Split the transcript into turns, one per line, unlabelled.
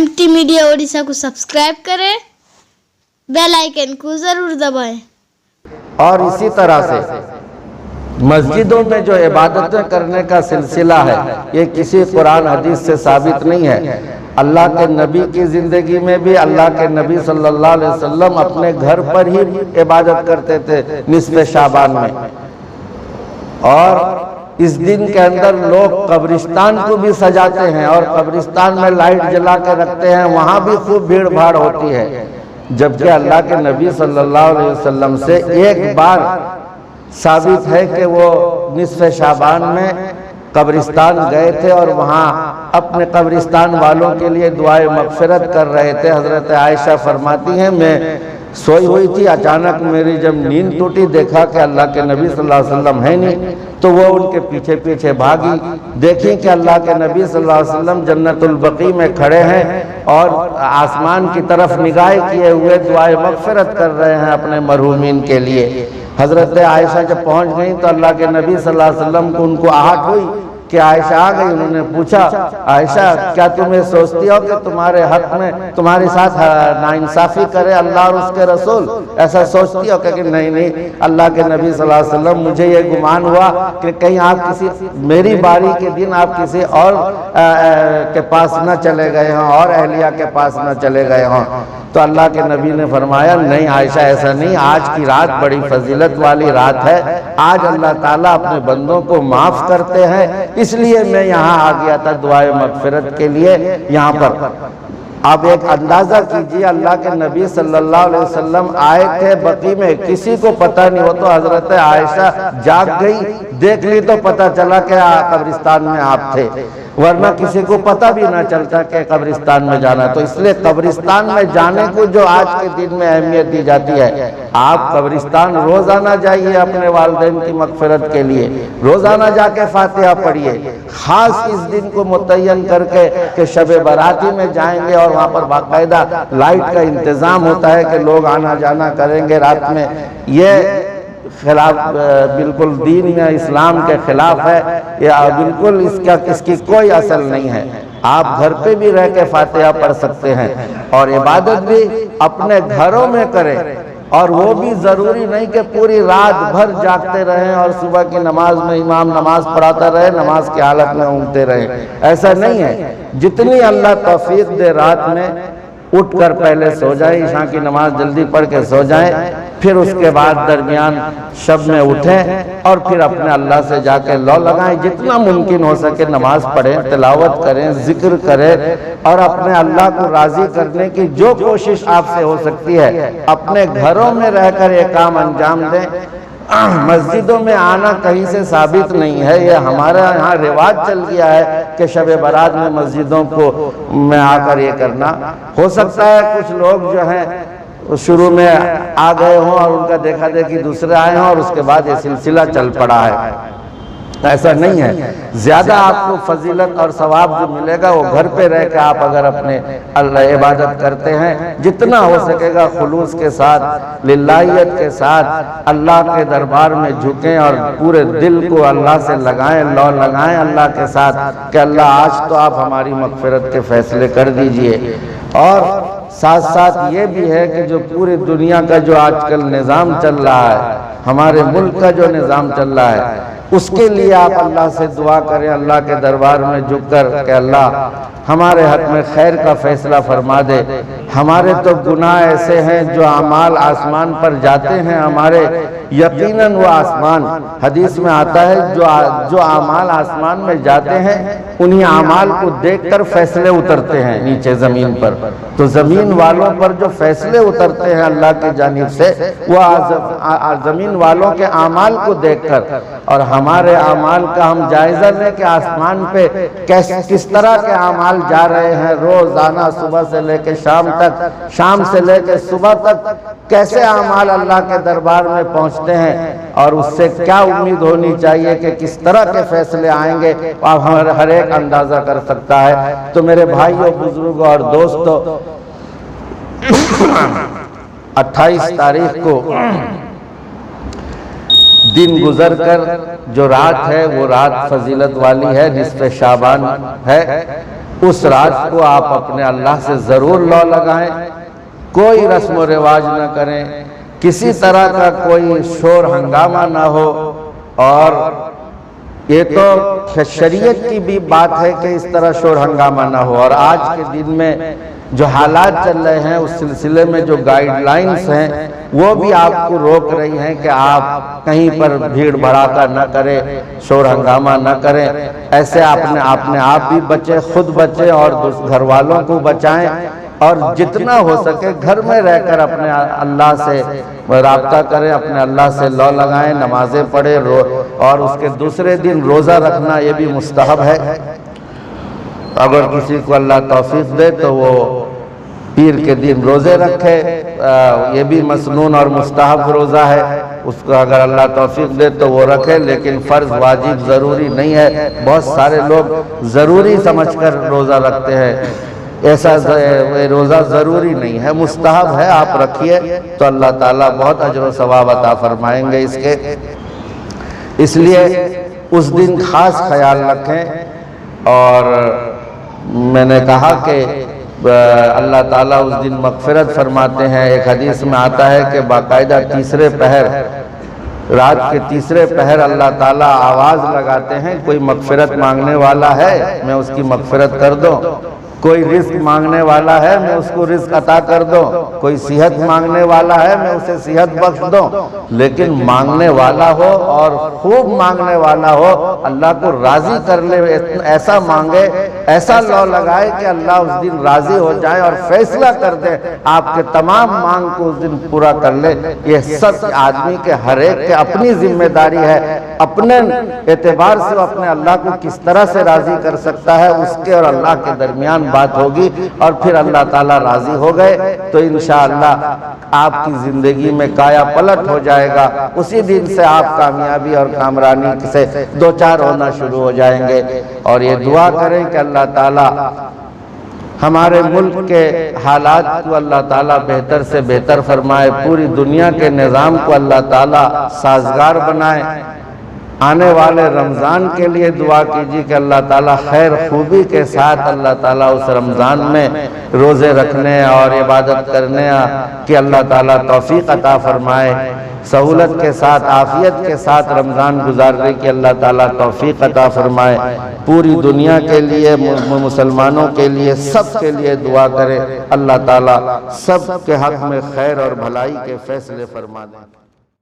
MT media Odisha को subscribe करें, bell icon को जरूर दबाएं।
और इसी तरह से मस्जिदों में जो इबादतें करने का सिलसिला है, ये किसी कुरान हदीस से साबित नहीं है। अल्लाह के नबी की ज़िंदगी में भी अल्लाह के नबी सल्लल्लाहु अलैहि वसल्लम अपने घर पर ही इबादत करते थे निस्फ़ शाबान में। और इस दिन के अंदर लोग कब्रिस्तान को भी सजाते हैं और कब्रिस्तान में लाइट जला के रखते हैं, वहाँ भी खूब भीड़ भाड़ होती है। जबकि अल्लाह के नबी सल्लल्लाहु अलैहि वसल्लम से एक बार साबित है कि वो निस्फ़ शाबान में कब्रिस्तान गए थे और वहाँ अपने कब्रिस्तान वालों के लिए दुआए मग़फ़िरत कर रहे थे। हज़रत आयशा फरमाती हैं, मैं सोई हुई थी, अचानक मेरी जब नींद टूटी, देखा कि अल्लाह के नबी सल्लल्लाहु अलैहि वसल्लम है नहीं, तो वो उनके पीछे पीछे भागी, देखी कि अल्लाह के नबी सल्लल्लाहु अलैहि वसल्लम जन्नतुल बकी में खड़े हैं और आसमान की तरफ निगाहें किए हुए दुआए मग़फ़िरत कर रहे हैं अपने मरहूमीन के लिए। हज़रत आयशा जब पहुँच गई तो अल्लाह के नबी सल्लल्लाहु अलैहि वसल्लम को उनको आहट हुई कि आयशा आ गई। उन्होंने पूछा, आयशा क्या तुम ये सोचती हो कि तुम्हारे हक में तुम्हारे साथ नाइंसाफ़ी करे अल्लाह और उसके रसूल? ऐसा सोचती हो? कि नहीं अल्लाह के नबी सल्लल्लाहु अलैहि वसल्लम, मुझे ये गुमान हुआ कि कहीं आप किसी मेरी बारी के दिन आप किसी और के पास न चले गए हों और अहलिया के पास न चले गए हों। तो अल्लाह के नबी ने फरमाया, नहीं आयशा, ऐसा नहीं, आज की रात बड़ी फजीलत वाली रात है, आज अल्लाह ताला अपने बंदों को माफ़ करते हैं, इसलिए मैं यहाँ आ गया था दुआए मग़फ़िरत के लिए यहाँ पर। आप एक अंदाज़ा कीजिए, अल्लाह के नबी सल्लल्लाहु अलैहि वसल्लम आए थे बकी में, किसी को पता नहीं हो, तो हज़रत आयशा जाग गई, देख ली तो पता चला कि कब्रिस्तान में आप थे, वरना किसी को पता भी ना चलता कि कब्रिस्तान में जाना। तो इसलिए कब्रिस्तान में जाने को जो आज के दिन में अहमियत दी जाती है, आप कब्रिस्तान रोज़ाना जाइए अपने वालिदैन की मग़फ़िरत के लिए, रोज़ाना जाके फातिहा पढ़िए। ख़ास इस दिन को मुतय्यन करके कि शब बराती में जाएंगे और वहाँ पर बाकायदा लाइट का इंतज़ाम होता है कि लोग आना जाना करेंगे रात में, ये खिलाफ बिल्कुल दीन या इस्लाम के खिलाफ है, या बिल्कुल इसकी कोई असल नहीं है। आप घर पे भी रह के फातिहा पढ़ सकते हैं और इबादत भी अपने घरों में करें, और वो भी ज़रूरी नहीं कि पूरी रात भर जागते रहें और सुबह की नमाज में इमाम नमाज पढ़ाता रहे, नमाज की हालत में ऊँघते रहें, ऐसा नहीं है। जितनी अल्लाह तौफीक दे, रात में उठ कर पहले सो जाए, ईशा की नमाज जल्दी पढ़ के सो जाएं, फिर उसके बाद दरमियान शब में उठें और फिर अपने अल्लाह से जाके लौ लगाएं। जितना मुमकिन हो सके नमाज पढ़ें, तिलावत करें, जिक्र करें और अपने अल्लाह को राज़ी करने की जो कोशिश आपसे हो सकती है अपने घरों में रहकर ये काम अंजाम दें। मस्जिदों में आना कहीं से साबित नहीं है, ये हमारे यहाँ रिवाज चल गया है कि शब बारात में मस्जिदों को में आकर ये करना। हो सकता है कुछ लोग जो हैं शुरू में आ गए हों और उनका देखा देखी दूसरे आए हों और उसके बाद ये सिलसिला चल पड़ा है, ऐसा नहीं है। ज़्यादा आपको फजीलत और सवाब जो मिलेगा वो घर पे रह के आप अगर अपने अल्लाह इबादत करते हैं, जितना हो सकेगा खुलूस के साथ, लिल्लाहियत के साथ अल्लाह के दरबार में झुकें और पूरे दिल को अल्लाह से लगाएं, लौ लगाएं अल्लाह के साथ कि अल्लाह आज तो आप हमारी मग़फ़िरत के फ़ैसले कर दीजिए। और साथ साथ ये भी है कि जो पूरी दुनिया का जो आजकल निज़ाम चल रहा है, हमारे मुल्क का जो निज़ाम चल रहा है, उसके लिए आप अल्लाह से दुआ करें, अल्लाह के दरबार में झुक कर कि अल्लाह हमारे हक़ में खैर का फ़ैसला फरमा दे। हमारे तो गुनाह ऐसे हैं जो अमाल आसमान पर जाते हैं हमारे, यकीनन वो आसमान, हदीस में आता है जो अमाल आसमान में जाते हैं उन्हीं अमाल को देखकर फ़ैसले उतरते हैं नीचे ज़मीन पर। तो ज़मीन वालों पर जो फ़ैसले उतरते हैं अल्लाह की जानिब से, वो ज़मीन वालों के अमाल को देखकर और हमारे अमाल का हम जायज़ा लें कि आसमान पे किस तरह के अमाल जा रहे हैं, रोज़ाना सुबह से लेकर शाम तक, शाम से लेकर सुबह तक कैसे अमाल अल्लाह के दरबार में पहुँचते हैं और उससे क्या उम्मीद होनी चाहिए कि किस तरह के फैसले आएंगे, आप हर एक अंदाज़ा कर सकता है। तो मेरे भाइयों, बुजुर्गों और दोस्तों, 28 तारीख को दिन गुजर कर जो रात है वो रात फजीलत वाली है, निस्फ़ शाबान है। اس رات کو آپ اپنے اللہ سے ضرور لو لگائیں، کوئی رسم و رواج نہ کریں، کسی طرح کا کوئی شور ہنگامہ نہ ہو۔ اور یہ تو شریعت کی بھی بات ہے کہ اس طرح شور ہنگامہ نہ ہو، اور آج کے دن میں جو حالات چل رہے ہیں اس سلسلے میں جو گائیڈ لائنز ہیں وہ بھی آپ کو روک رہی ہیں کہ آپ کہیں پر بھیڑ بھڑاکا نہ کریں، شور ہنگامہ نہ کریں۔ ایسے آپ بھی بچیں، خود بچیں اور گھر والوں کو بچائیں، اور جتنا ہو سکے گھر میں رہ کر اپنے اللہ سے رابطہ کریں، اپنے اللہ سے لو لگائیں، نمازیں پڑھیں، اور اس کے دوسرے دن روزہ رکھنا یہ بھی مستحب ہے۔ اگر کسی کو اللہ توفیق دے تو وہ پیر کے دن روزے رکھے، یہ بھی مسنون اور مستحب روزہ ہے، اس کو اگر اللہ توفیق دے تو وہ رکھے، لیکن فرض واجب ضروری نہیں ہے۔ بہت سارے لوگ ضروری سمجھ کر روزہ رکھتے ہیں، ایسا روزہ ضروری نہیں ہے، مستحب ہے، آپ رکھیے تو اللہ تعالیٰ بہت اجر و ثواب عطا فرمائیں گے اس کے۔ اس لیے اس دن خاص خیال رکھیں۔ اور میں نے کہا کہ اللہ تعالیٰ اس دن مغفرت فرماتے ہیں، ایک حدیث میں آتا ہے کہ باقاعدہ تیسرے پہر، رات کے تیسرے پہر اللہ تعالیٰ آواز لگاتے ہیں، کوئی مغفرت مانگنے والا ہے میں اس کی مغفرت کر دوں، کوئی رزق مانگنے والا ہے میں اس کو رزق عطا کر دوں، کوئی صحت مانگنے والا ہے میں اسے صحت بخش دوں۔ لیکن مانگنے والا ہو اور خوب مانگنے والا ہو، اللہ کو راضی کر لے، ایسا مانگے، ایسا لو لگائے کہ اللہ اس دن راضی ہو جائے اور فیصلہ کر دے، آپ کے تمام مانگ کو اس دن پورا کر لے۔ یہ سب آدمی کے ہر ایک کے اپنی ذمہ داری ہے، اپنے اعتبار سے وہ اپنے اللہ کو کس طرح سے راضی کر سکتا ہے، اس کے اور اللہ کے درمیان بات ہوگی، اور پھر اللہ تعالیٰ راضی ہو گئے تو انشاءاللہ آپ کی زندگی میں کایا پلٹ ہو جائے گا۔ اسی دن سے آپ کامیابی اور کامرانی سے دوچار ہونا شروع ہو جائیں گے۔ اور یہ دعا کریں کہ اللہ تعالیٰ ہمارے ملک کے حالات کو اللہ تعالیٰ بہتر سے بہتر فرمائے، پوری دنیا کے نظام کو اللہ تعالیٰ سازگار بنائے۔ آنے والے رمضان کے لیے دعا کیجیے کہ اللہ تعالیٰ خیر خوبی کے ساتھ اللہ تعالیٰ اس رمضان میں روزے رکھنے اور عبادت کرنے کہ اللہ تعالیٰ توفیق عطا فرمائے، سہولت کے ساتھ عافیت کے ساتھ رمضان گزارنے کی اللہ تعالیٰ توفیق عطا فرمائے۔ پوری دنیا کے لیے، مسلمانوں کے لیے، سب کے لیے دعا کرے، اللہ تعالیٰ سب کے حق میں خیر اور بھلائی کے فیصلے فرما دیں۔